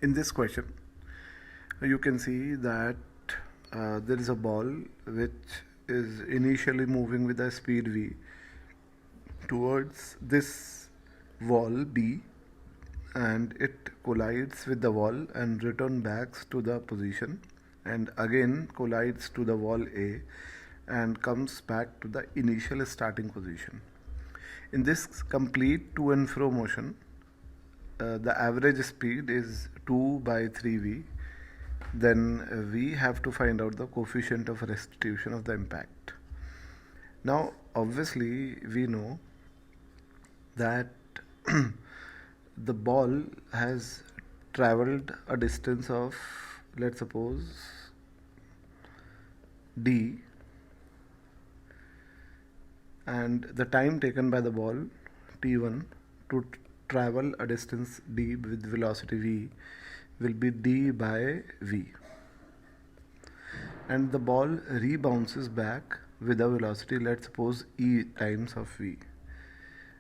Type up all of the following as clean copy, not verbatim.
In this question, you can see that there is a ball which is initially moving with a speed v towards this wall B, and it collides with the wall and return back to the position, and again collides to the wall A and comes back to the initial starting position. In this complete to and fro motion, the average speed is 2 by 3v. Then we have to find out the coefficient of restitution of the impact. Now obviously we know that the ball has traveled a distance of, let's suppose, d, and the time taken by the ball t1 to travel a distance d with velocity v will be d by v, and the ball rebounces back with a velocity, let's suppose, e times of v,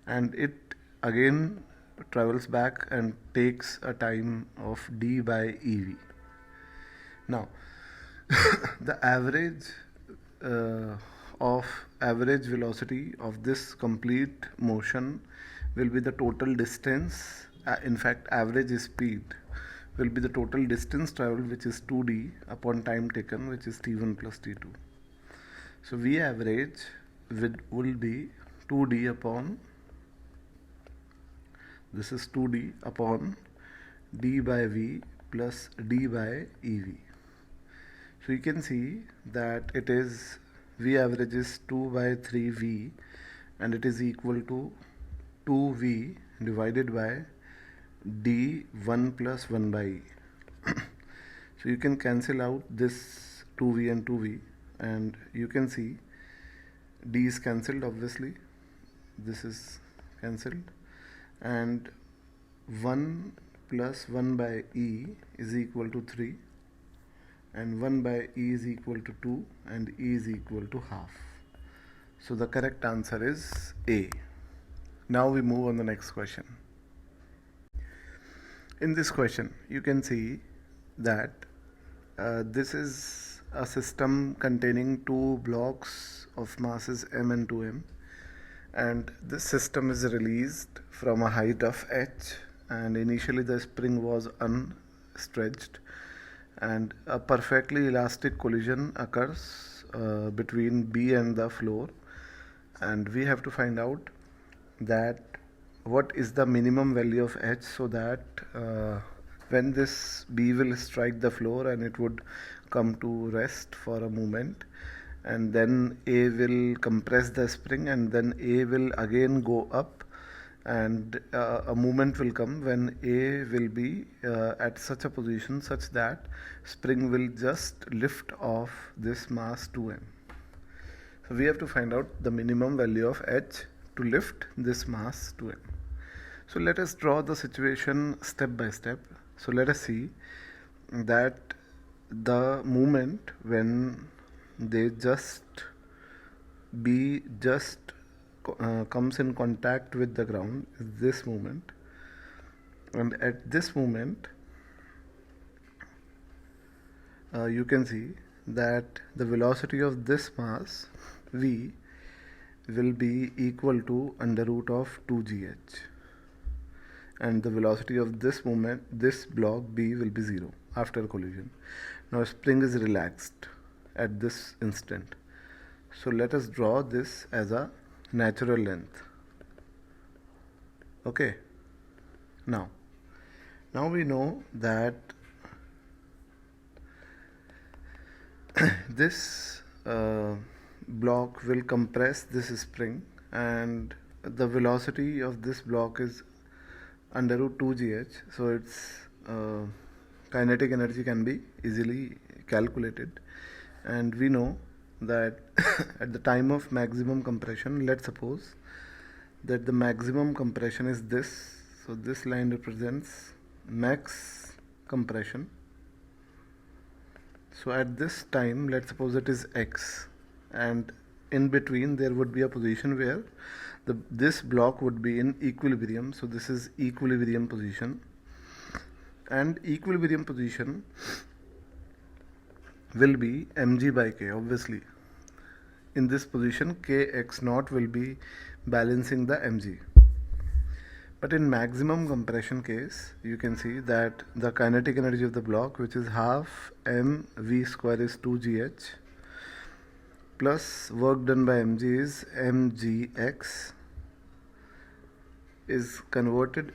and it again travels back and takes a time of d by ev. Now the average velocity of this complete motion will be the total distance, in fact average speed will be the total distance traveled, which is 2d upon time taken, which is t1 plus t2. So v average will be 2d upon, this is 2d upon d by v plus d by ev. So you can see that it is v average is 2 by 3v, and it is equal to 2v divided by d1 plus 1 by e. So you can cancel out this 2v and 2v, and you can see d is cancelled, obviously this is cancelled, and 1 plus 1 by e is equal to 3, and 1 by e is equal to 2, and e is equal to half. So the correct answer is A. Now we move on the next question. In this question you can see that this is a system containing two blocks of masses m and 2m, and this system is released from a height of h, and initially the spring was unstretched, and a perfectly elastic collision occurs between B and the floor, and we have to find out that what is the minimum value of h, so that when this B will strike the floor and it would come to rest for a moment, and then A will compress the spring, and then A will again go up, and a moment will come when A will be at such a position such that spring will just lift off this mass 2m. So we have to find out the minimum value of h to lift this mass 2m. So let us draw the situation step by step. So let us see that the moment when they comes in contact with the ground is this moment, and at this moment you can see that the velocity of this mass v will be equal to under root of 2gh, and the velocity of this block B will be 0 after collision. Now spring is relaxed at this instant, so let us draw this as a natural length. Okay, now we know that this block will compress this spring, and the velocity of this block is under root 2gh, so its kinetic energy can be easily calculated, and we know that at the time of maximum compression, let's suppose that the maximum compression is this, so this line represents max compression. So at this time, let's suppose it is x, and in between there would be a position where this block would be in equilibrium, so this is equilibrium position, and equilibrium position will be mg by k. Obviously, in this position kx naught will be balancing the mg. But in maximum compression case, you can see that the kinetic energy of the block, which is half mv square, is 2gh, plus work done by mg is mgx, is converted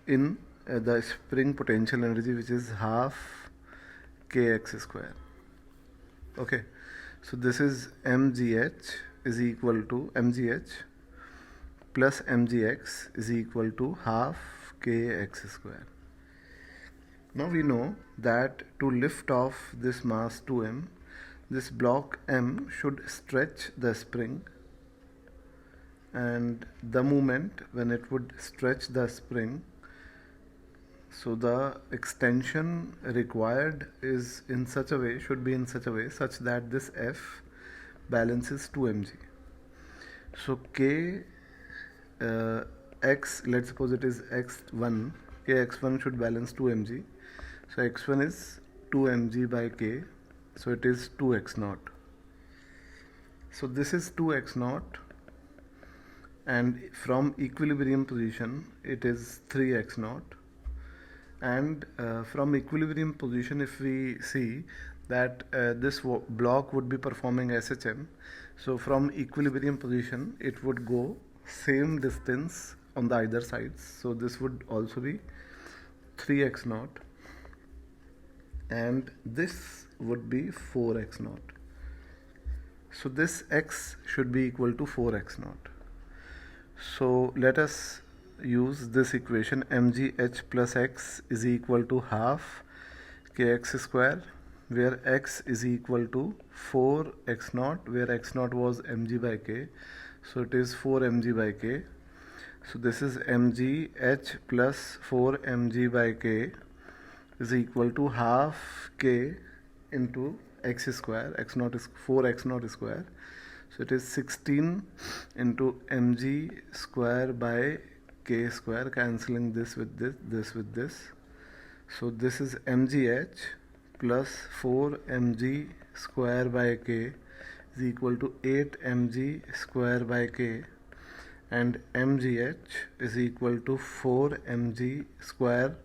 in the spring potential energy, which is half kx square. Okay, so this is mgh is equal to mgh plus mgx is equal to half kx square. Now we know that to lift off this mass 2m, this block m should stretch the spring, and the moment when it would stretch the spring, so the extension required is in such a way, should be in such a way such that this F balances 2mg. So k x, let's suppose it is x1, kx1 should balance 2mg. So x1 is 2mg by k, so it is 2x naught. So this is 2x naught, and from equilibrium position it is 3x naught. And from equilibrium position, if we see that this block would be performing SHM, so from equilibrium position it would go same distance on the either sides, so this would also be 3x naught, and this would be 4x naught. So this x should be equal to 4x naught. So let us use this equation, mgh plus x is equal to half kx square, where x is equal to 4x naught, where x naught was mg by k, so it is 4mg by k. So this is mgh plus 4mg by k is equal to half k into x square. X naught is 4x naught square, so it is 16 into mg square by k square, cancelling this with this with this. So this is mgh plus 4mg square by k is equal to 8mg square by k, and mgh is equal to 4mg square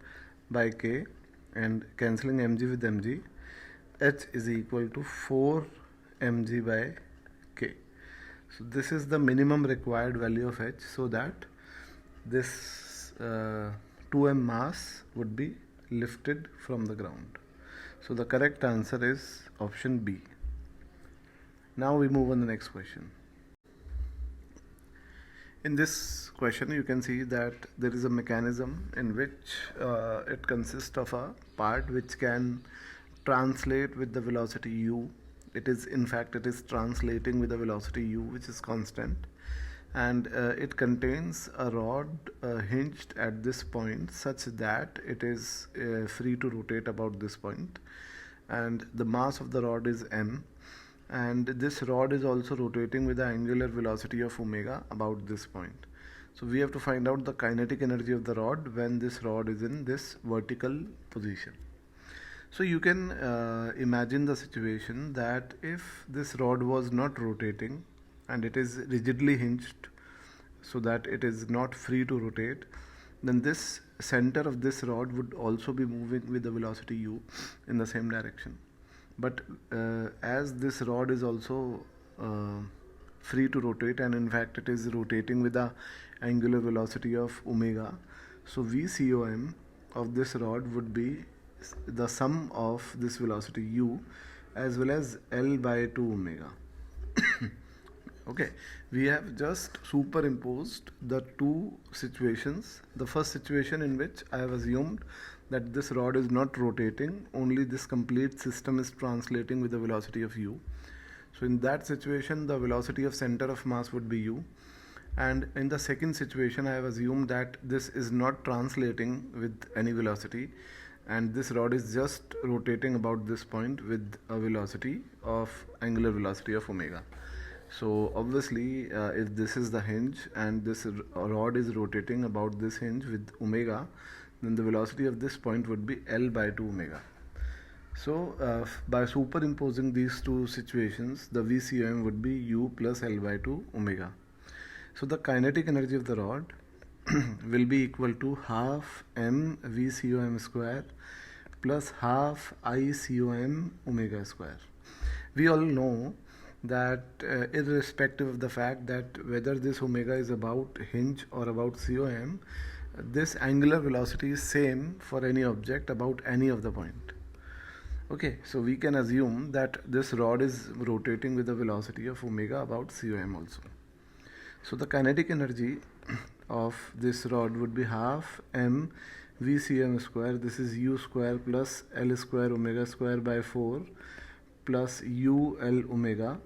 by k, and cancelling mg with mg, h is equal to 4mg by k. So this is the minimum required value of h, so that this 2m mass would be lifted from the ground. So the correct answer is option B. Now we move on to the next question. In this question you can see that there is a mechanism in which it consists of a part which can translate with the velocity u. It is, in fact, it is translating with the velocity u, which is constant, and it contains a rod hinged at this point such that it is free to rotate about this point, and the mass of the rod is m, and this rod is also rotating with the angular velocity of omega about this point. So we have to find out the kinetic energy of the rod when this rod is in this vertical position. So you can imagine the situation that if this rod was not rotating and it is rigidly hinged so that it is not free to rotate, then this center of this rod would also be moving with the velocity u in the same direction. But as this rod is also free to rotate, and in fact it is rotating with the angular velocity of omega, so VCOM of this rod would be the sum of this velocity u as well as L by 2 omega. Okay, we have just superimposed the two situations. The first situation in which I have assumed that this rod is not rotating, only this complete system is translating with the velocity of u. So in that situation the velocity of center of mass would be u, and in the second situation I have assumed that this is not translating with any velocity, and this rod is just rotating about this point with a velocity of angular velocity of omega. So obviously if this is the hinge and this rod is rotating about this hinge with omega, then the velocity of this point would be L by 2 omega. So by superimposing these two situations, the VCOM would be U plus L by 2 omega. So the kinetic energy of the rod will be equal to half m VCOM square plus half ICOM omega square. We all know that irrespective of the fact that whether this omega is about hinge or about COM, this angular velocity is same for any object about any of the point. Okay, so we can assume that this rod is rotating with a velocity of omega about COM also. So the kinetic energy of this rod would be half m VCM square. This is U square plus L square omega square by 4 plus UL omega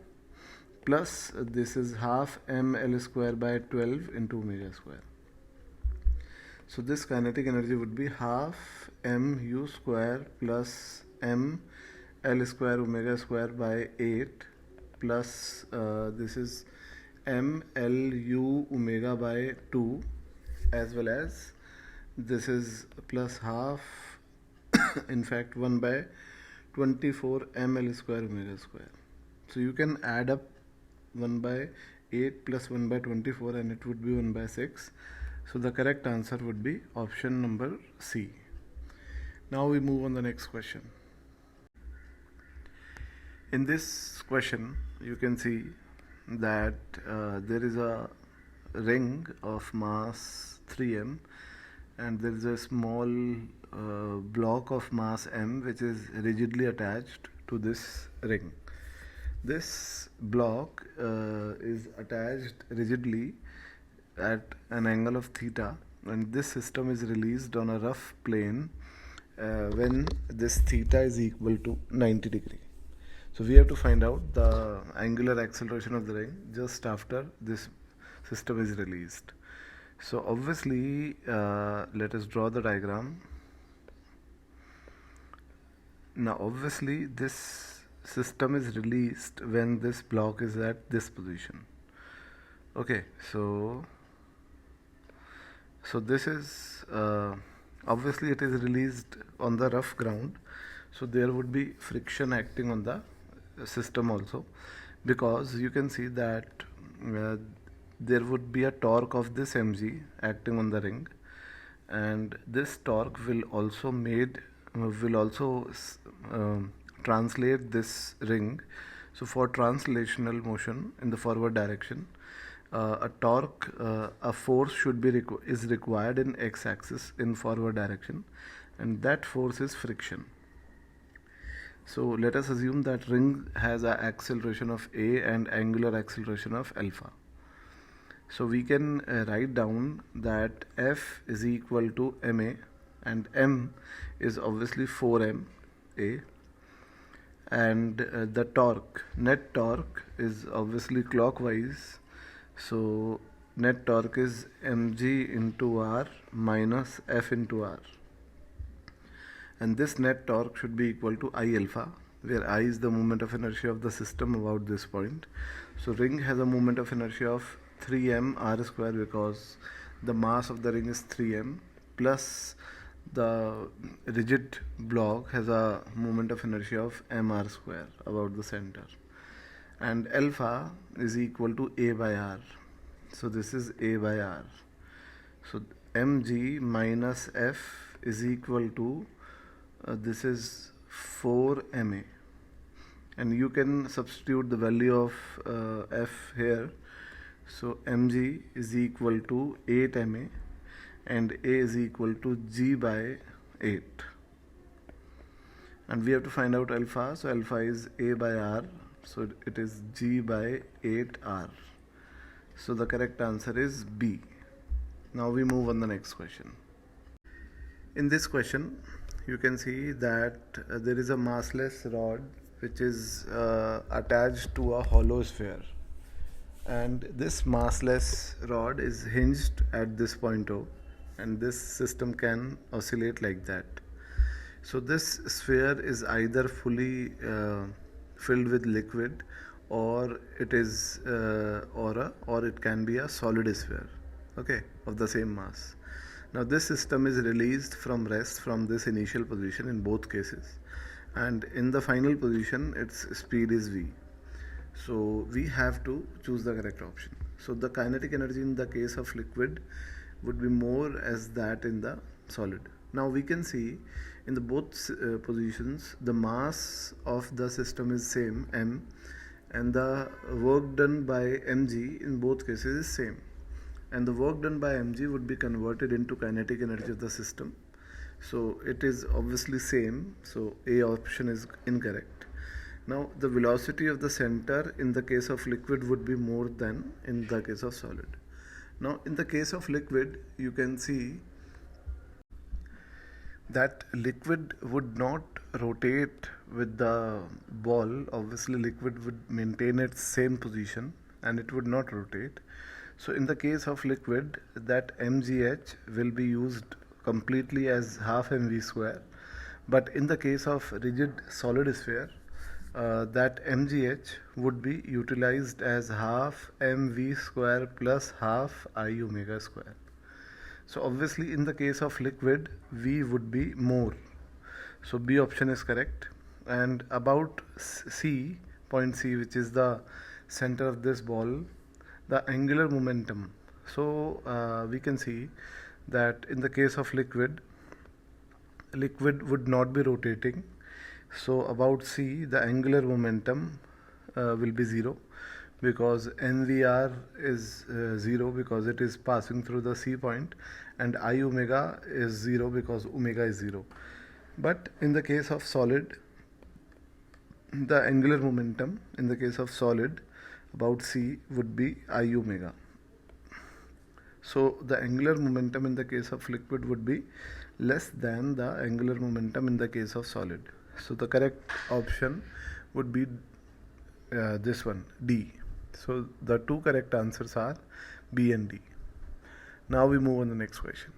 plus this is half ml square by 12 into omega square. So this kinetic energy would be half mu square plus m L square omega square by 8 plus this is m L u omega by 2, as well as this is plus half in fact 1 by 24 ml square omega square. So you can add up 1 by 8 plus 1 by 24 and it would be 1 by 6. So the correct answer would be option number C. Now we move on the next question. In this question you can see that there is a ring of mass 3m and there is a small block of mass m which is rigidly attached to this ring. This block is attached rigidly at an angle of theta, and this system is released on a rough plane when this theta is equal to 90 degree. So we have to find out the angular acceleration of the ring just after this system is released. So obviously let us draw the diagram. Now obviously this system is released when this block is at this position. Okay, so this is obviously it is released on the rough ground, so there would be friction acting on the system also, because you can see that there would be a torque of this mg acting on the ring, and this torque will also translate this ring. So for translational motion in the forward direction, a force should be is required in x-axis in forward direction, and that force is friction. So let us assume that ring has an acceleration of a and angular acceleration of alpha. So we can write down that F is equal to ma, and m is obviously 4m a, and the torque, net torque, is obviously clockwise. So net torque is mg into r minus F into r, and this net torque should be equal to I alpha, where I is the moment of inertia of the system about this point. So ring has a moment of inertia of 3m r square because the mass of the ring is 3m, plus the rigid block has a moment of inertia of mr square about the center, and alpha is equal to a by r. So this is a by r. So mg minus F is equal to this is 4ma, and you can substitute the value of F here. So mg is equal to 8ma and a is equal to g by 8, and we have to find out alpha. So alpha is a by r, so it is g by 8r. So the correct answer is B. Now we move on the next question. In this question you can see that there is a massless rod which is attached to a hollow sphere, and this massless rod is hinged at this point O, and this system can oscillate like that. So this sphere is either fully filled with liquid, or it is or it can be a solid sphere, okay, of the same mass. Now this system is released from rest from this initial position in both cases, and in the final position its speed is v. So we have to choose the correct option. So the kinetic energy in the case of liquid would be more as that in the solid. Now we can see in the both positions the mass of the system is same m, and the work done by mg in both cases is same, and the work done by mg would be converted into kinetic energy of the system. So it is obviously same, so a option is incorrect. Now the velocity of the center in the case of liquid would be more than in the case of solid. Now in the case of liquid, you can see that liquid would not rotate with the ball. Obviously liquid would maintain its same position and it would not rotate. So in the case of liquid, that mgh will be used completely as half mv square, but in the case of rigid solid sphere, that mgh would be utilized as half mv square plus half I omega square. So obviously in the case of liquid, v would be more. So B option is correct. And about C, point C, which is the center of this ball, the angular momentum. So we can see that in the case of liquid, liquid would not be rotating. So about C, the angular momentum will be 0, because NVR is 0 because it is passing through the C point, and I omega is 0 because omega is 0. But in the case of solid, the angular momentum in the case of solid about C would be I omega. So the angular momentum in the case of liquid would be less than the angular momentum in the case of solid. So the correct option would be this one, D. So the two correct answers are B and D. Now we move on to the next question.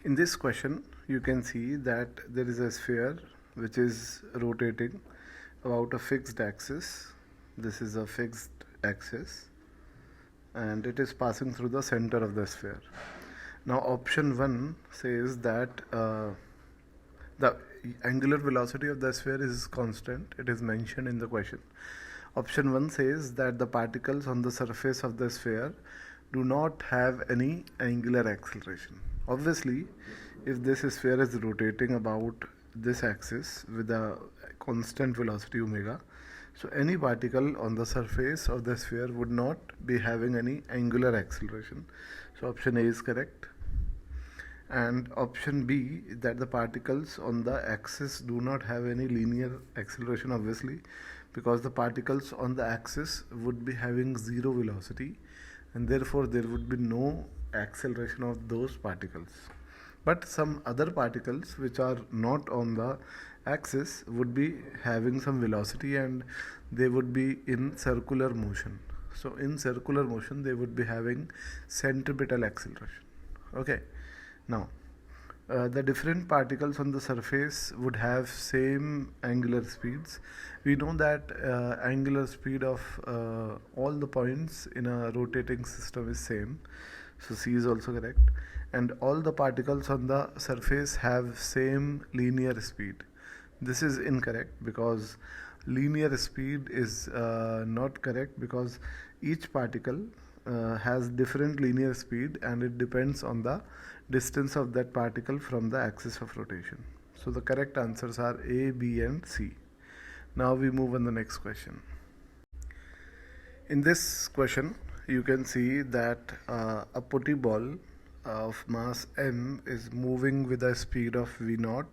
In this question, you can see that there is a sphere which is rotating about a fixed axis. This is a fixed axis and it is passing through the center of the sphere. Now option 1 says that the angular velocity of the sphere is constant. It is mentioned in the question. Option 1 says that the particles on the surface of the sphere do not have any angular acceleration. Obviously, if this sphere is rotating about this axis with a constant velocity omega, so any particle on the surface of the sphere would not be having any angular acceleration. So option A is correct. And option B, that the particles on the axis do not have any linear acceleration, obviously, because the particles on the axis would be having zero velocity, and therefore there would be no acceleration of those particles. But some other particles which are not on the axis would be having some velocity and they would be in circular motion. So in circular motion they would be having centripetal acceleration. Okay. Now the different particles on the surface would have same angular speeds. We know that angular speed of all the points in a rotating system is same. So C is also correct. And all the particles on the surface have same linear speed. This is incorrect because linear speed is not correct, because each particle has different linear speed and it depends on the distance of that particle from the axis of rotation. So the correct answers are A, B and C. Now we move on the next question. In this question, you can see that a putty ball of mass m is moving with a speed of v0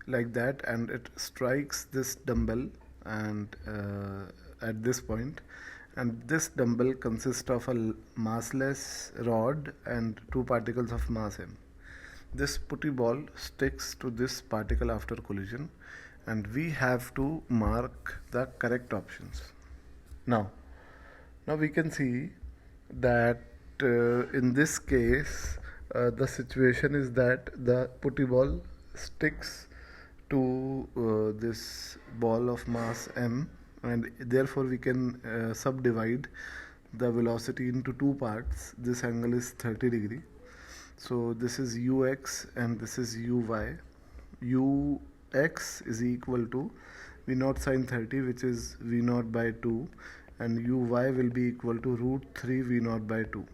like that, and it strikes this dumbbell and at this point, and this dumbbell consists of a massless rod and two particles of mass m. This putty ball sticks to this particle after collision, and we have to mark the correct options. Now we can see that in this case the situation is that the putty ball sticks to this ball of mass m, and therefore we can subdivide the velocity into two parts. This angle is 30 degree. So this is ux and this is uy. Ux is equal to v naught sine 30, which is v naught by 2, and uy will be equal to root 3 v naught by 2.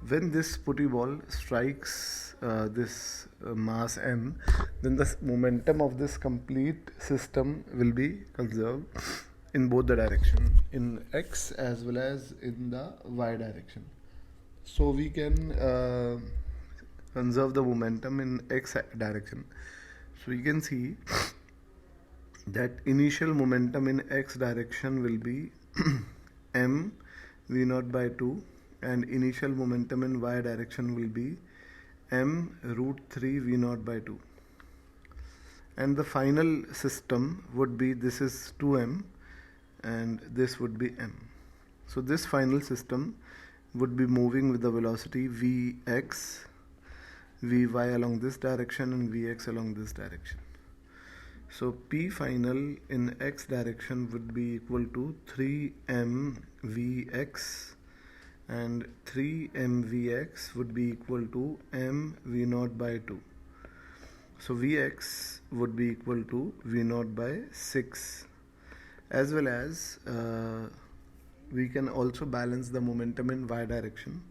When this putty ball strikes this mass m, then the momentum of this complete system will be conserved in both the direction, in x as well as in the y direction. So we can conserve the momentum in x direction. So we can see that initial momentum in x direction will be m v naught by 2, and initial momentum in y direction will be m root 3 v naught by 2. And the final system would be, this is 2m and this would be m. So this final system would be moving with the velocity vx, vy along this direction and vx along this direction. So P final in x direction would be equal to 3m vx, and 3m vx would be equal to m v naught by 2. So vx would be equal to v naught by 6, as well as we can also balance the momentum in y direction.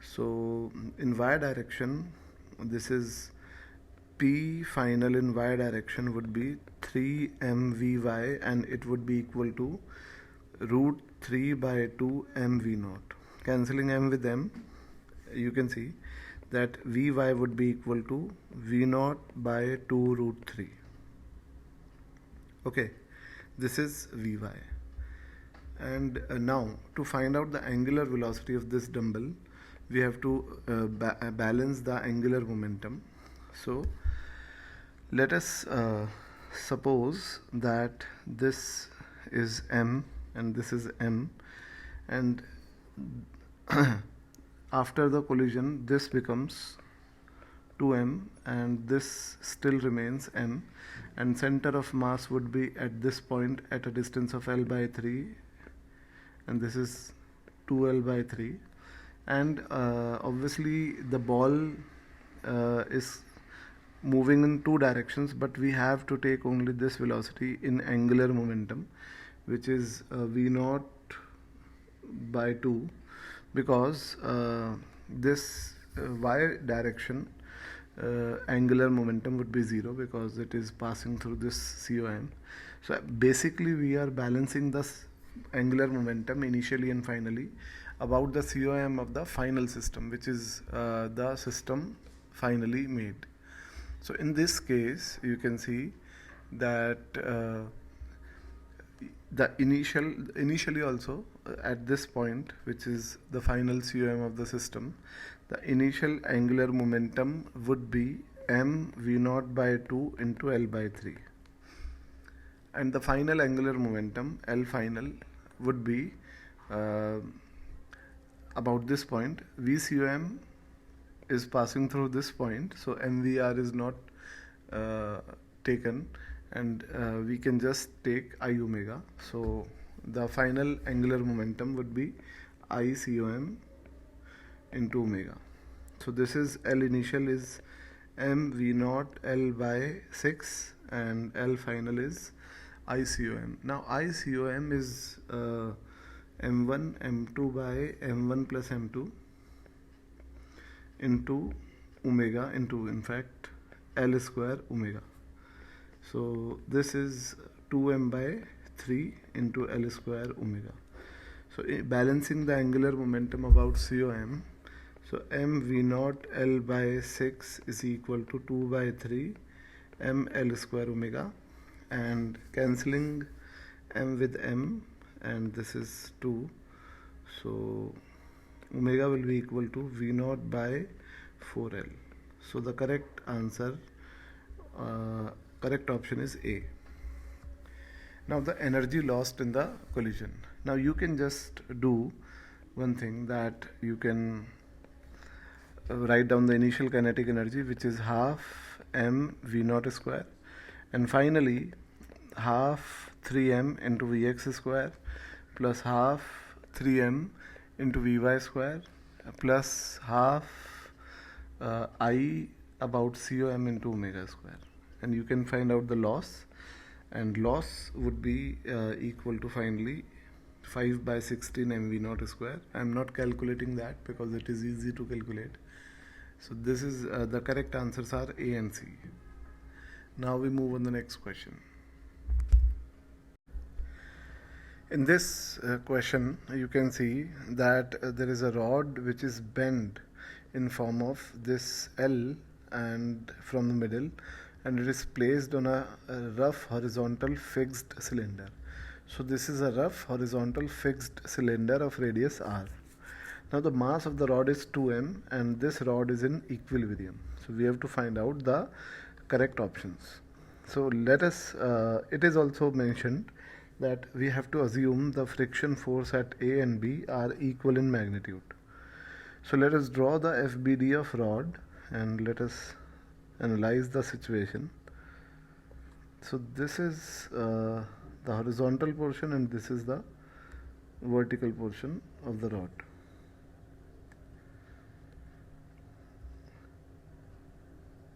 So in y direction, this is P final in y direction would be 3mvy, and it would be equal to root 3 by 2 mv naught. Cancelling m with m, you can see that vy would be equal to v naught by 2 root 3. Okay, this is vy. And now to find out the angular velocity of this dumbbell, we have to balance the angular momentum. So let us suppose that this is m and this is m, and after the collision this becomes 2m and this still remains m, and center of mass would be at this point at a distance of L by 3, and this is 2L by 3, and obviously the ball is moving in two directions, but we have to take only this velocity in angular momentum, which is v naught by 2, because this y direction angular momentum would be 0 because it is passing through this COM. So basically we are balancing the angular momentum initially and finally about the COM of the final system, which is the system finally made. So in this case you can see that the initially also at this point, which is the final COM of the system, the initial angular momentum would be m v naught by 2 into L by 3, and the final angular momentum L final would be about this point. VCOM is passing through this point, so MVR is not taken, and we can just take I omega. So the final angular momentum would be I COM into omega. So this is L initial is m v naught L by 6, and L final is I COM. Now I COM is m1 m2 by m1 plus m2 into omega into, in fact, L square omega. So this is 2m by 3 into L square omega. So balancing the angular momentum about COM, so m v naught L by 6 is equal to 2 by 3 m L square omega, and cancelling m with m, and this is 2, so omega will be equal to v naught by 4L. So the correct answer, correct option is A. Now the energy lost in the collision. Now you can just do one thing, that you can write down the initial kinetic energy, which is half m v naught square, and finally half 3m into vx square plus half 3m into Vy square plus half I about COM into omega square, and you can find out the loss, and loss would be equal to finally 5 by 16 mv naught square. I am not calculating that because it is easy to calculate. So this is the correct answers are A and C. Now we move on the next question. In this question you can see that there is a rod which is bent in form of this L and from the middle, and it is placed on a rough horizontal fixed cylinder. So this is a rough horizontal fixed cylinder of radius r. Now the mass of the rod is 2m and this rod is in equilibrium. So we have to find out the correct options. So let us, it is also mentioned that we have to assume the friction force at A and B are equal in magnitude. So let us draw the FBD of rod and let us analyze the situation. So this is the horizontal portion and this is the vertical portion of the rod.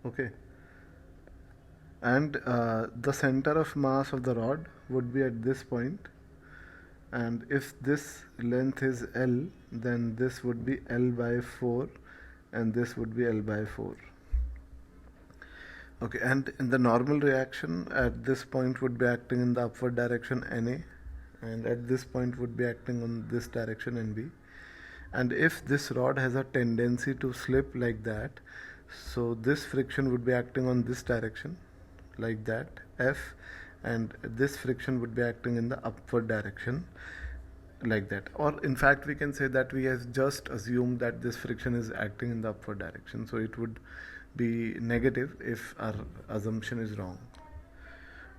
Okay, and the center of mass of the rod would be at this point, and if this length is L, then this would be L by 4 and this would be L by 4. Okay, and in the normal reaction at this point would be acting in the upward direction NA, and at this point would be acting on this direction NB. And if this rod has a tendency to slip like that, so this friction would be acting on this direction like that, F, and this friction would be acting in the upward direction like that. Or in fact we can say that we have just assumed that this friction is acting in the upward direction, so it would be negative if our assumption is wrong.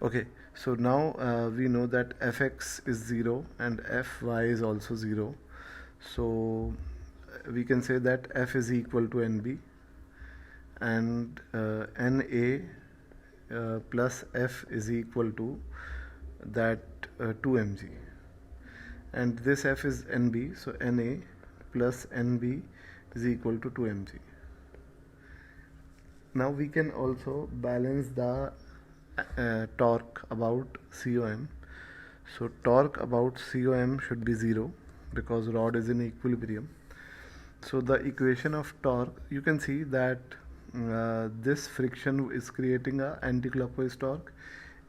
Okay, so now we know that Fx is 0 and Fy is also 0, so we can say that F is equal to NB, and Na plus F is equal to that 2 mg, and this F is NB, so Na plus NB is equal to 2 mg. Now we can also balance the torque about COM. So torque about COM should be 0 because rod is in equilibrium. So the equation of torque, you can see that this friction is creating a anti-clockwise torque,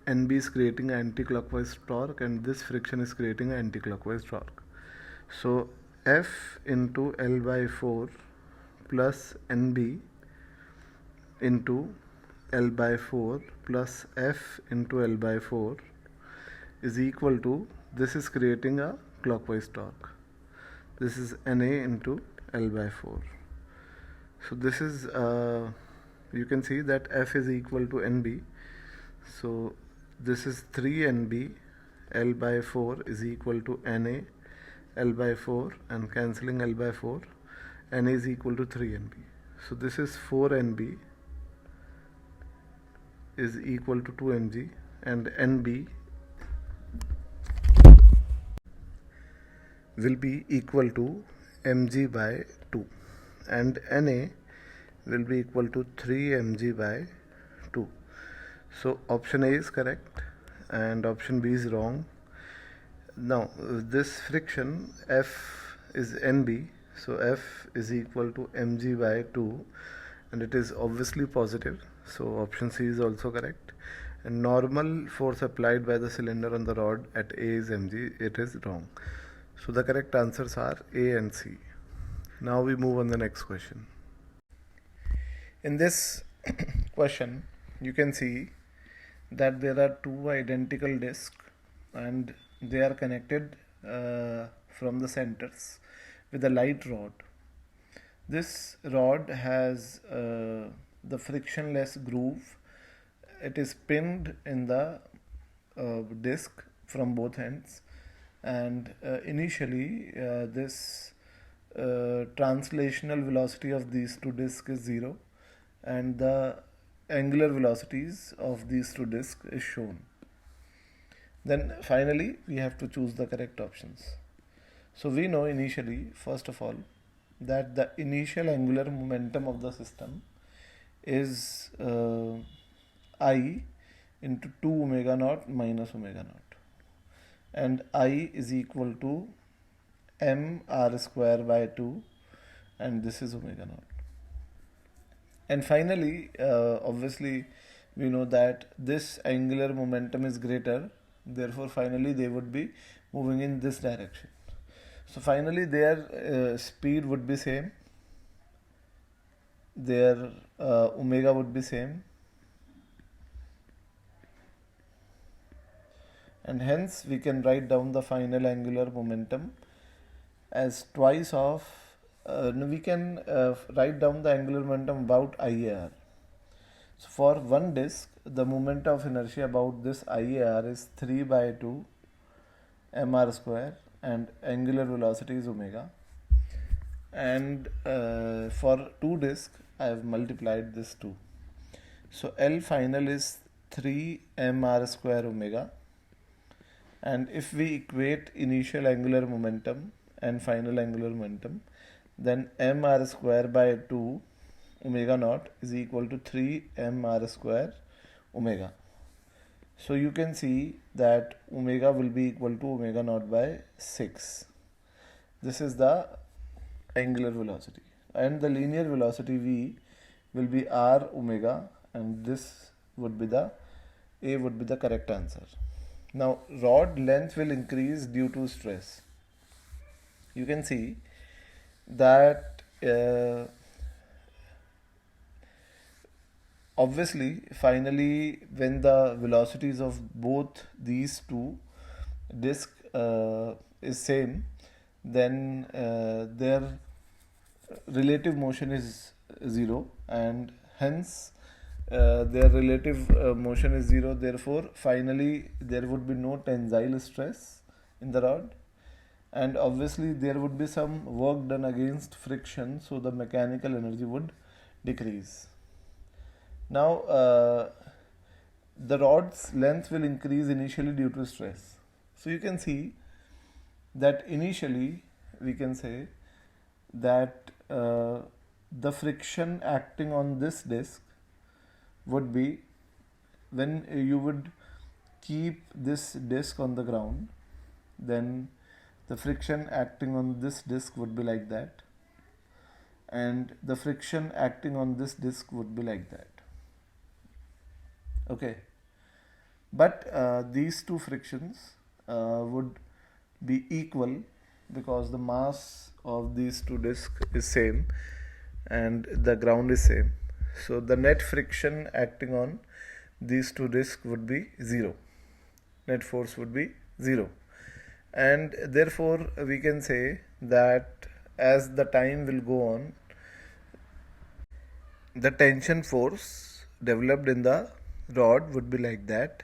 NB is creating an anti-clockwise torque, and this friction is creating an anti-clockwise torque. So F into L by 4 plus NB into L by 4 plus F into L by 4 is equal to, this is creating a clockwise torque. This is Na into L by 4. So this is, you can see that F is equal to NB. So this is 3 NB, L by 4 is equal to Na, L by 4, and cancelling L by 4, Na is equal to 3 NB. So this is 4 NB is equal to 2 mg, and NB will be equal to mg by 2, and Na will be equal to 3 mg by 2. So option A is correct and option B is wrong. Now this friction F is NB, so F is equal to mg by 2, and it is obviously positive, so option C is also correct. And normal force applied by the cylinder on the rod at A is mg, it is wrong. So the correct answers are A and C. Now we move on the next question. In this question you can see that there are two identical discs and they are connected from the centers with a light rod. This rod has the frictionless groove. It is pinned in the disc from both ends, and initially this translational velocity of these two discs is 0 and the angular velocities of these two discs is shown. Then finally we have to choose the correct options. So we know initially, first of all, that the initial angular momentum of the system is I into 2 omega naught minus omega naught, and I is equal to m r square by 2, and this is omega naught. And finally, obviously, we know that this angular momentum is greater, therefore finally they would be moving in this direction. So finally their speed would be same, their omega would be same, and hence we can write down the final angular momentum as twice of we can write down the angular momentum about IAR. So for one disk, the moment of inertia about this IAR is 3 by 2 mr square, and angular velocity is omega. And for two disk, I have multiplied this 2. So L final is 3 mr square omega. And if we equate initial angular momentum and final angular momentum, then mr square by 2 omega naught is equal to 3 mr square omega. So you can see that omega will be equal to omega naught by 6. This is the angular velocity, and the linear velocity v will be r omega, and this would be the A would be the correct answer. Now rod length will increase due to stress. You can see that obviously finally when the velocities of both these two disc is same, then their relative motion is 0, and hence their relative motion is 0, therefore finally there would be no tensile stress in the rod, and obviously there would be some work done against friction, so the mechanical energy would decrease. Now the rod's length will increase initially due to stress. So you can see that initially we can say that the friction acting on this disc would be, when you would keep this disc on the ground, then the friction acting on this disc would be like that, and the friction acting on this disc would be like that. Okay, but these two frictions would be equal because the mass of these two discs is same and the ground is same. So the net friction acting on these two discs would be 0. Net force would be 0. And therefore we can say that as the time will go on, the tension force developed in the rod would be like that,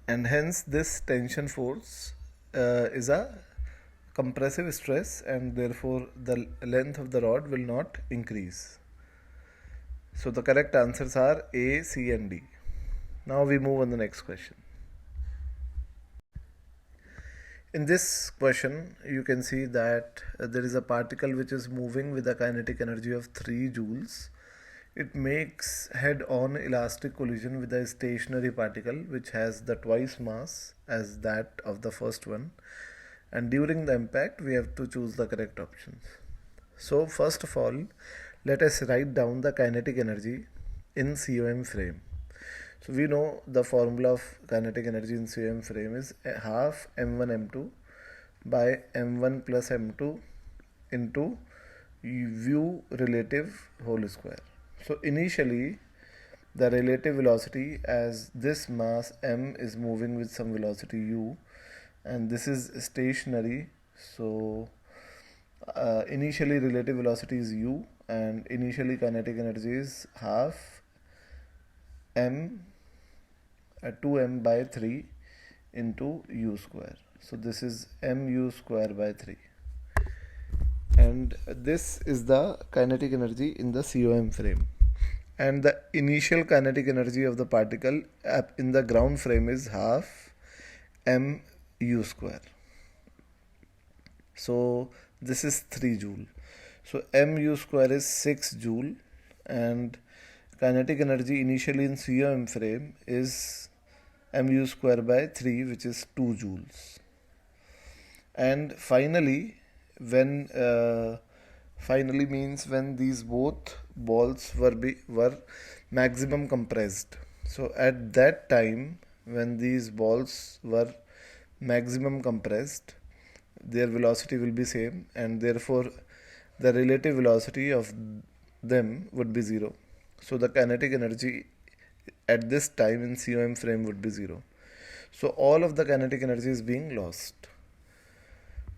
and hence this tension force is a compressive stress, and therefore the length of the rod will not increase. So the correct answers are A, C and D. Now we move on the next question. In this question, you can see that there is a particle which is moving with a kinetic energy of 3 joules. It makes head-on elastic collision with a stationary particle which has the twice mass as that of the first one. And during the impact, we have to choose the correct options. So first of all, let us write down the kinetic energy in COM frame. So we know the formula of kinetic energy in COM frame is half m1 m2 by m1 plus m2 into u relative whole square. So initially the relative velocity, as this mass m is moving with some velocity u and this is stationary, so initially relative velocity is u and initially kinetic energy is half m 2m by 3 into u square. So this is mu square by 3, and this is the kinetic energy in the COM frame, and the initial kinetic energy of the particle in the ground frame is half mu square. So this is 3 joule. So mu square is 6 joule, and kinetic energy initially in COM frame is mu square by 3, which is 2 joules. And finally, when finally means when these both balls were maximum compressed. So at that time, when these balls were maximum compressed, their velocity will be same, and therefore the relative velocity of them would be 0. So the kinetic energy at this time in COM frame would be 0. So all of the kinetic energy is being lost.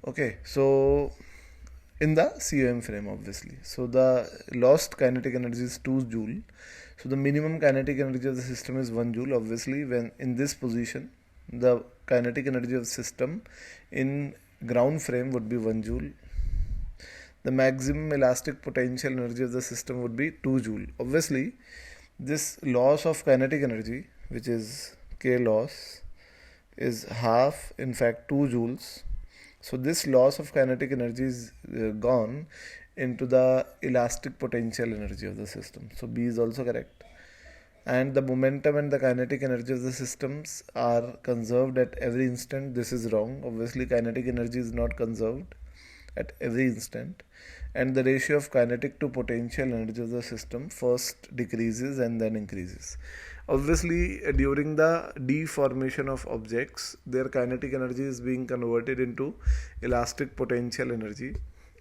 Okay, so in the COM frame, obviously. So the lost kinetic energy is 2 joule. So the minimum kinetic energy of the system is 1 joule. Obviously, when in this position, the kinetic energy of the system in ground frame would be 1 joule. The maximum elastic potential energy of the system would be 2 joule. Obviously, this loss of kinetic energy, which is K loss, is half, in fact 2 joules. So this loss of kinetic energy is gone into the elastic potential energy of the system. So B is also correct. And the momentum and the kinetic energy of the systems are conserved at every instant. This is wrong. Obviously, kinetic energy is not conserved at every instant. And the ratio of kinetic to potential energy of the system first decreases and then increases. Obviously, during the deformation of objects, their kinetic energy is being converted into elastic potential energy,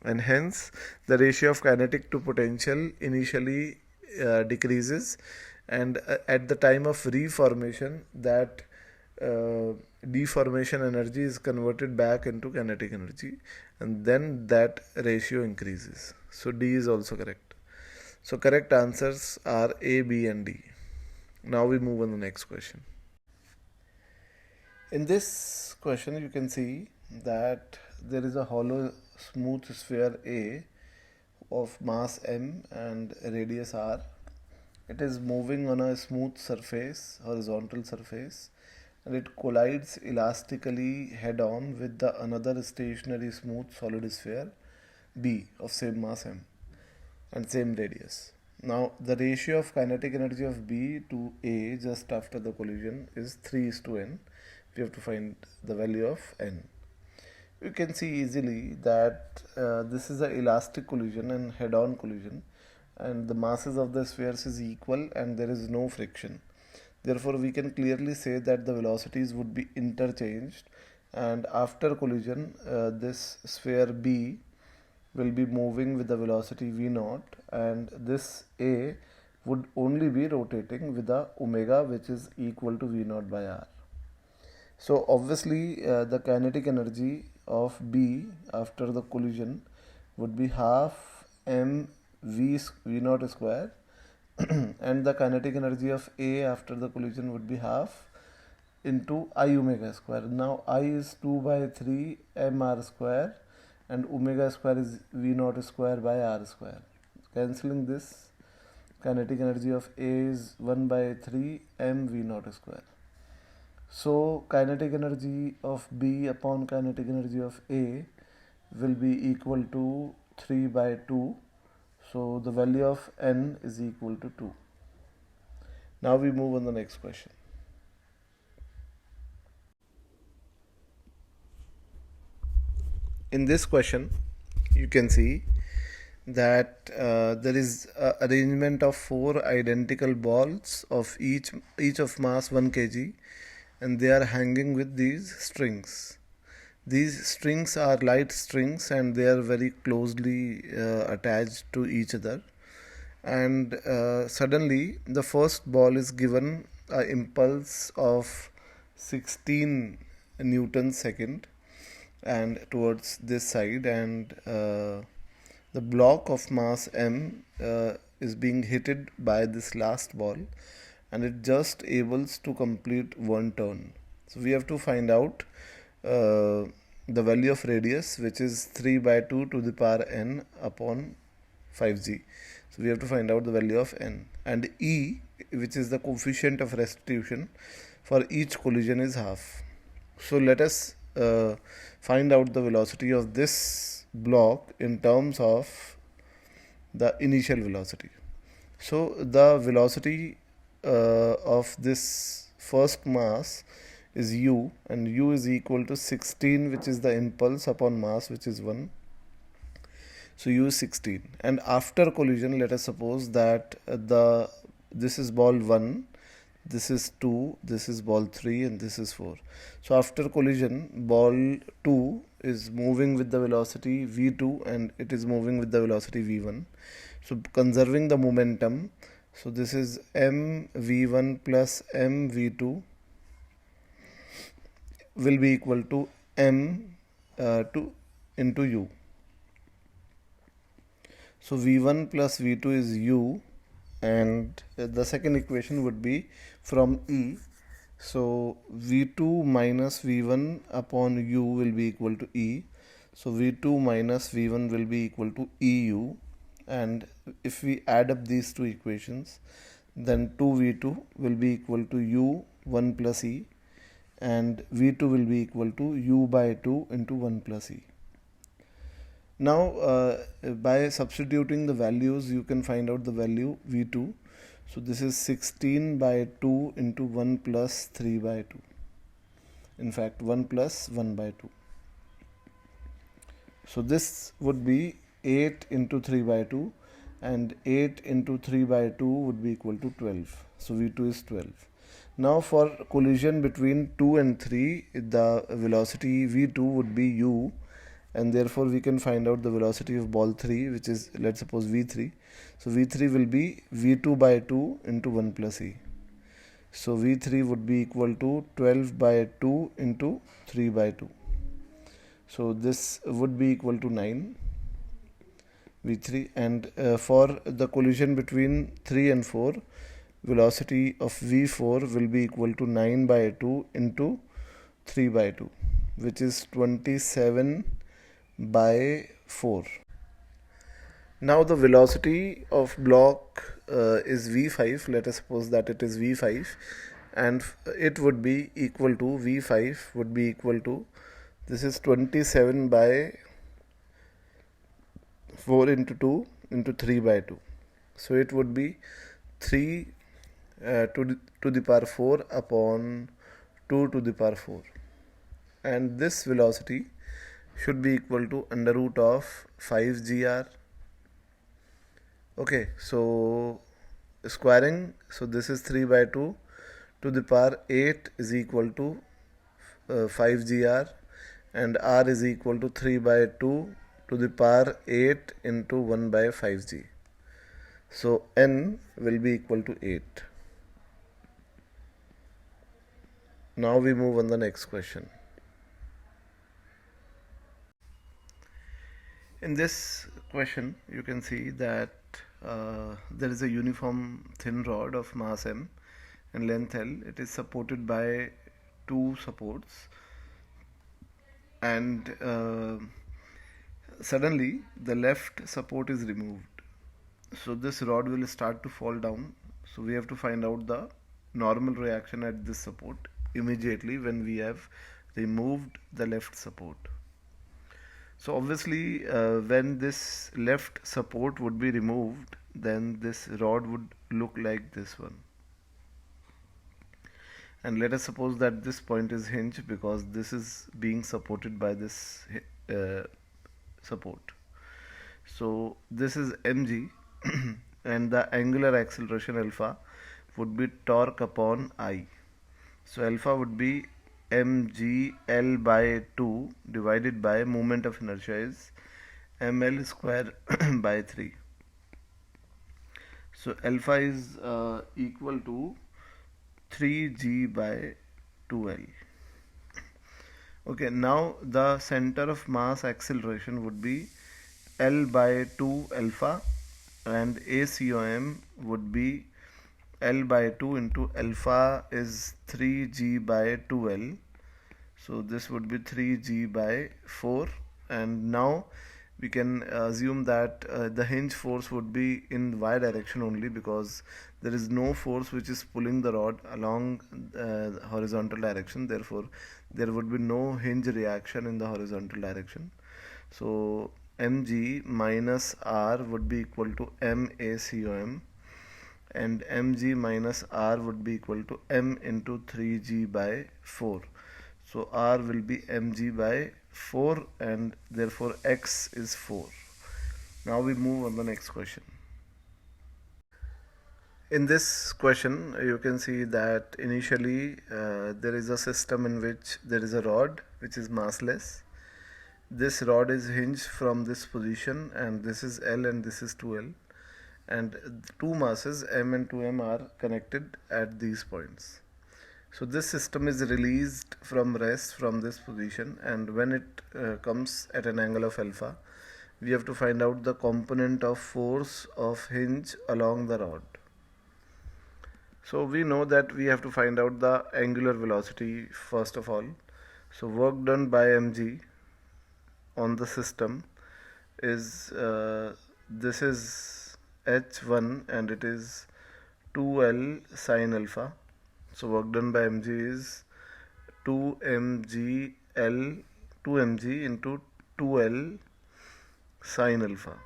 and hence the ratio of kinetic to potential initially decreases, and at the time of reformation, that deformation energy is converted back into kinetic energy, and then that ratio increases. So D is also correct. So correct answers are A, B and D. Now we move on to the next question. In this question, you can see that there is a hollow smooth sphere A of mass m and radius r. It is moving on a smooth surface, horizontal surface, and it collides elastically head on with the another stationary smooth solid sphere B of same mass m and same radius. Now the ratio of kinetic energy of B to A just after the collision is 3:n. We have to find the value of n. You can see easily that this is an elastic collision and head-on collision, and the masses of the spheres is equal and there is no friction. Therefore, we can clearly say that the velocities would be interchanged, and after collision, this sphere B will be moving with the velocity v0, and this A would only be rotating with the omega, which is equal to v0 by r. So obviously the kinetic energy of B after the collision would be half m v0 square and the kinetic energy of A after the collision would be half into I omega square. Now I is 2 by 3 mr square and omega square is v0 square by r square. Cancelling this, kinetic energy of A is 1 by 3 m v0 square. So kinetic energy of B upon kinetic energy of A will be equal to 3 by 2. So the value of n is equal to 2. Now we move on the next question. In this question, you can see that there is an arrangement of 4 identical balls of each of mass 1 kg, and they are hanging with these strings. These strings are light strings and they are very closely attached to each other, and suddenly the first ball is given an impulse of 16 newton second and towards this side, and the block of mass m is being hit by this last ball, and it just able to complete one turn. So we have to find out the value of radius, which is 3 by 2 to the power n upon 5g. So we have to find out the value of n, and E, which is the coefficient of restitution for each collision, is half. So let us find out the velocity of this block in terms of the initial velocity. So the velocity of this first mass is u, and u is equal to 16, which is the impulse upon mass, which is 1. So u is 16, and after collision, let us suppose that this is ball 1, this is 2, this is ball 3, and this is 4. So after collision, ball 2 is moving with the velocity v2 and it is moving with the velocity v1. So conserving the momentum, so this is mv1 plus mv2 will be equal to m2 into u. So v1 plus v2 is u, and the second equation would be from E. So v2 minus v1 upon u will be equal to E. So v2 minus v1 will be equal to EU, and if we add up these two equations, then 2v2 will be equal to u1 plus E, and v2 will be equal to u by 2 into 1 plus E. Now by substituting the values, you can find out the value v2. So this is 16 by 2 into 1 plus 3 by 2. In fact, 1 plus 1 by 2. So this would be 8 into 3 by 2, and 8 into 3 by 2 would be equal to 12. So v2 is 12. Now for collision between 2 and 3, the velocity v2 would be u, and therefore we can find out the velocity of ball 3, which is, let's suppose, v3. So v3 will be v2 by 2 into 1 plus e. So v3 would be equal to 12 by 2 into 3 by 2. So this would be equal to 9 v3, and for the collision between 3 and 4, velocity of v4 will be equal to 9 by 2 into 3 by 2, which is 27 by 4. Now the velocity of block is v5. Let us suppose that it is v5, and it would be equal to, v5 would be equal to, this is 27 by 4 into 2 into 3 by 2. So it would be 3 to the power 4 upon 2 to the power 4, and this velocity should be equal to under root of 5 gr. Okay, so squaring, so this is 3 by 2 to the power 8 is equal to 5 gr, and r is equal to 3 by 2 to the power 8 into 1 by 5g. So n will be equal to 8. Now we move on the next question. In this question, you can see that there is a uniform thin rod of mass m and length L. It is supported by two supports, and suddenly the left support is removed. So this rod will start to fall down. So we have to find out the normal reaction at this support immediately when we have removed the left support. So obviously when this left support would be removed, then this rod would look like this one. And let us suppose that this point is hinge, because this is being supported by this support. So this is mg and the angular acceleration alpha would be torque upon I. So alpha would be mg L by 2 divided by moment of inertia is ml square by 3. So alpha is equal to 3g by 2l. Okay, now the center of mass acceleration would be L by 2 alpha, and ACOM would be L by 2 into alpha is 3g by 2l. So this would be 3g by 4, and now we can assume that the hinge force would be in y direction only, because there is no force which is pulling the rod along horizontal direction. Therefore there would be no hinge reaction in the horizontal direction. So mg minus r would be equal to macom, and mg minus r would be equal to m into 3g by 4. So r will be mg by 4, and therefore x is 4. Now we move on the next question. In this question, you can see that initially there is a system in which there is a rod which is massless. This rod is hinged from this position, and this is L and this is 2L, and two masses M and 2M are connected at these points. So this system is released from rest from this position, and when it comes at an angle of alpha, we have to find out the component of force of hinge along the rod. So we know that we have to find out the angular velocity first of all. So work done by mg on the system is this is h1 and it is 2l sine alpha. So work done by mg is 2mg into 2l sine alpha,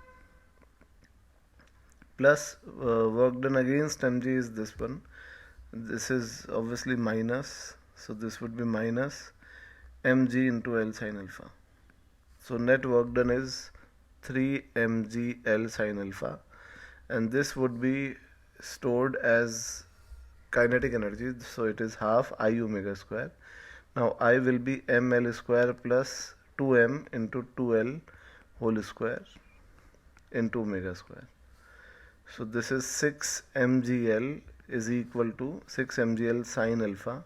plus work done against mg is this one. This is obviously minus, so this would be minus mg into l sine alpha. So net work done is 3 mg l sine alpha, and this would be stored as kinetic energy, so it is half I omega square. Now I will be ml square plus 2m into 2l whole square into omega square. So this is 6 mgl is equal to 6 mgl sine alpha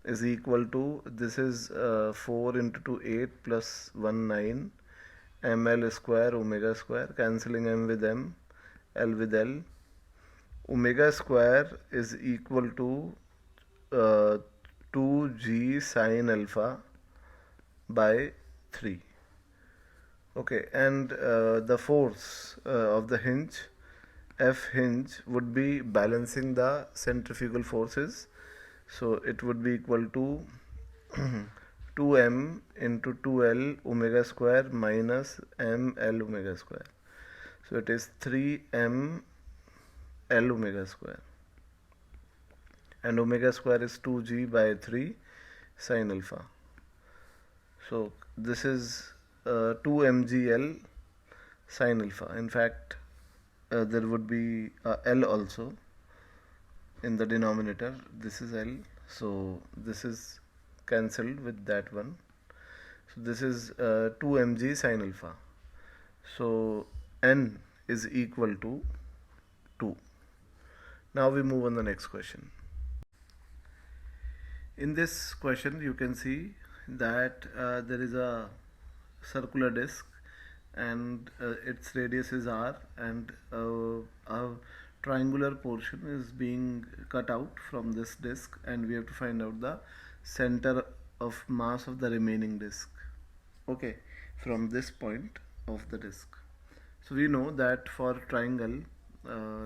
is equal to, this is 4 into 2 8 plus 1 9 ml square omega square, cancelling m with m, l with l. Omega square is equal to 2g sine alpha by 3. Okay, and the force of the hinge, F hinge, would be balancing the centrifugal forces. So it would be equal to 2m into 2l omega square minus ml omega square. So it is 3m l omega square, and omega square is 2g by 3 sine alpha. So this is 2mgl sine alpha. In fact, there would be L also in the denominator. This is L, so this is cancelled with that one. So this is 2mg sine alpha. So N is equal to 2. Now we move on the next question. In this question you can see that there is a circular disc, and its radius is r, and a triangular portion is being cut out from this disc, and we have to find out the center of mass of the remaining disc, okay, from this point of the disc. So we know that for triangle,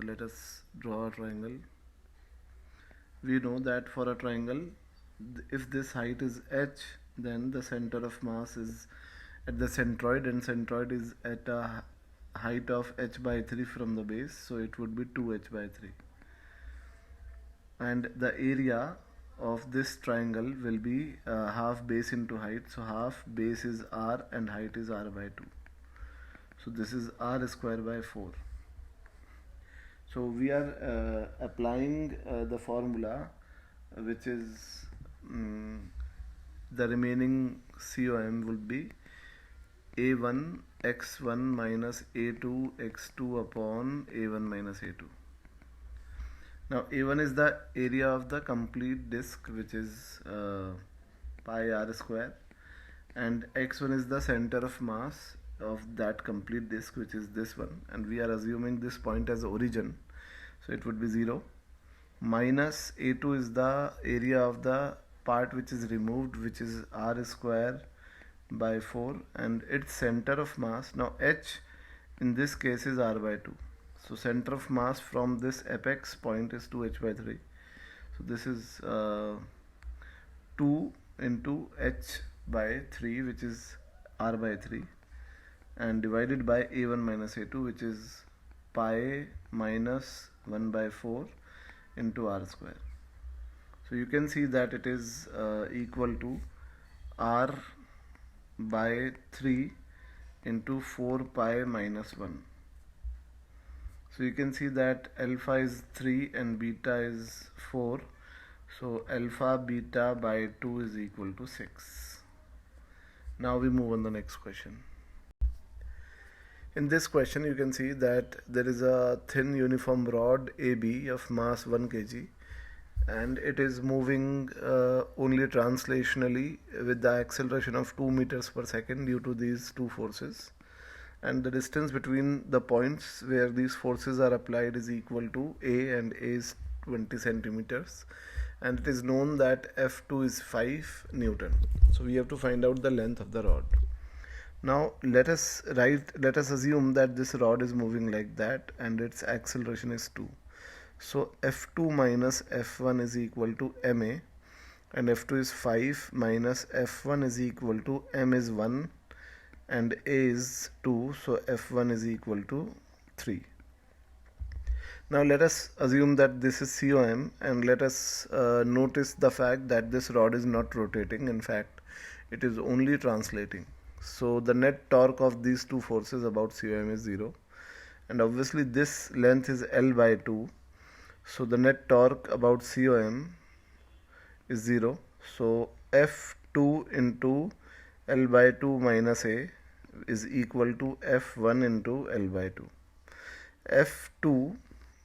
let us draw a triangle. We know that for a triangle, if this height is h, then the center of mass is at the centroid, and centroid is at a height of h by 3 from the base, so it would be 2h by 3. And the area of this triangle will be half base into height, so half base is r and height is r by 2. So this is r square by 4. So we are applying the formula, which is the remaining COM would be A1 x1 minus A2 x2 upon A1 minus A2. Now A1 is the area of the complete disk, which is pi r square, and x1 is the center of mass of that complete disk, which is this one, and we are assuming this point as origin, so it would be 0. Minus A2 is the area of the part which is removed, which is r square by 4, and its center of mass, now h in this case is r by 2. So center of mass from this apex point is 2h by 3. So this is 2 into h by 3, which is r by 3, and divided by a1 minus a2, which is pi minus 1 by 4 into r square. So you can see that it is equal to r by 3 into 4 pi minus 1. So you can see that alpha is 3 and beta is 4. So alpha beta by 2 is equal to 6. Now we move on the next question. In this question you can see that there is a thin uniform rod AB of mass 1 kg, and it is moving only translationally with the acceleration of 2 meters per second due to these two forces, and the distance between the points where these forces are applied is equal to A, and A is 20 centimeters, and it is known that F2 is 5 Newton. So we have to find out the length of the rod. Now let us assume that this rod is moving like that and its acceleration is 2. So F2 minus F1 is equal to ma, and F2 is 5 minus F1 is equal to m is 1 and a is 2, so F1 is equal to 3. Now let us assume that this is COM, and let us notice the fact that this rod is not rotating. In fact, it is only translating. So the net torque of these two forces about COM is 0, and obviously this length is L by 2. So the net torque about COM is 0. So F2 into L by 2 minus A is equal to F1 into L by 2. F2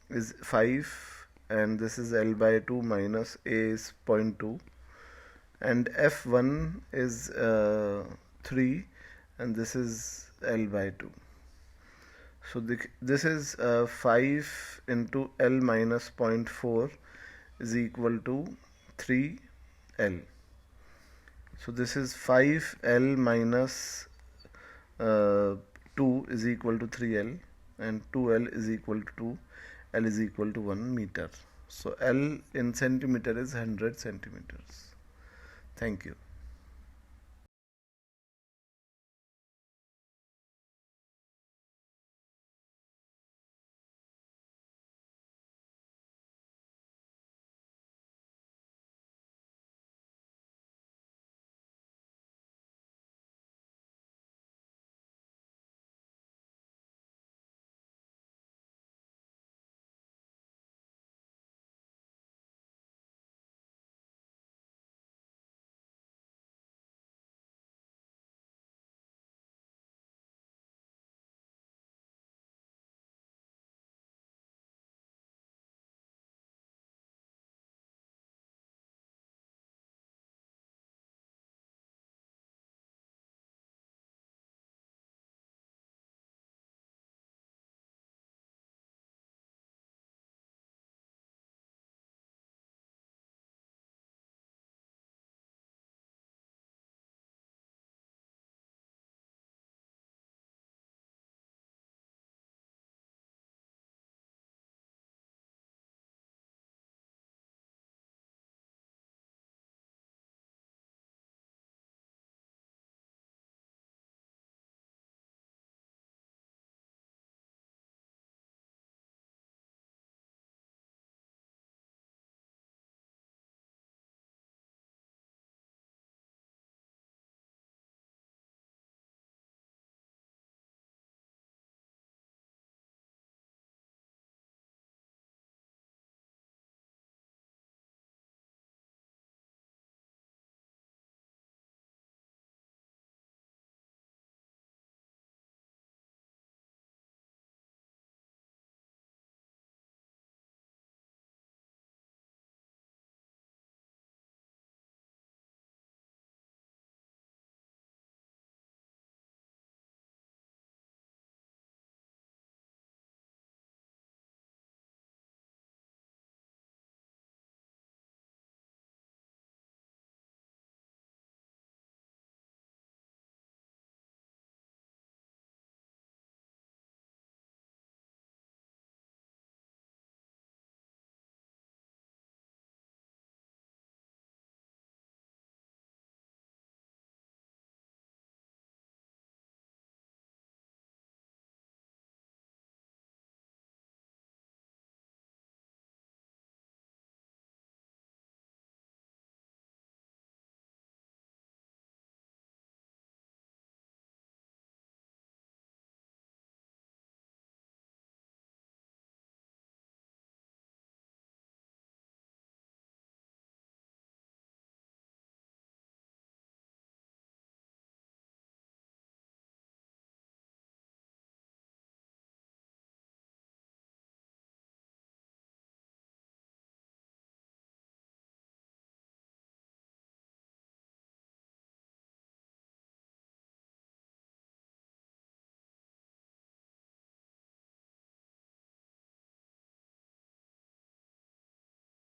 is 5 and this is L by 2 minus A is 0.2, and F1 is 3 and this is L by 2. So this is 5 into L minus 0.4 is equal to 3L. So this is 5L minus 2 is equal to 3L, and 2L is equal to 2. L is equal to 1 meter. So L in centimeter is 100 centimeters. Thank you.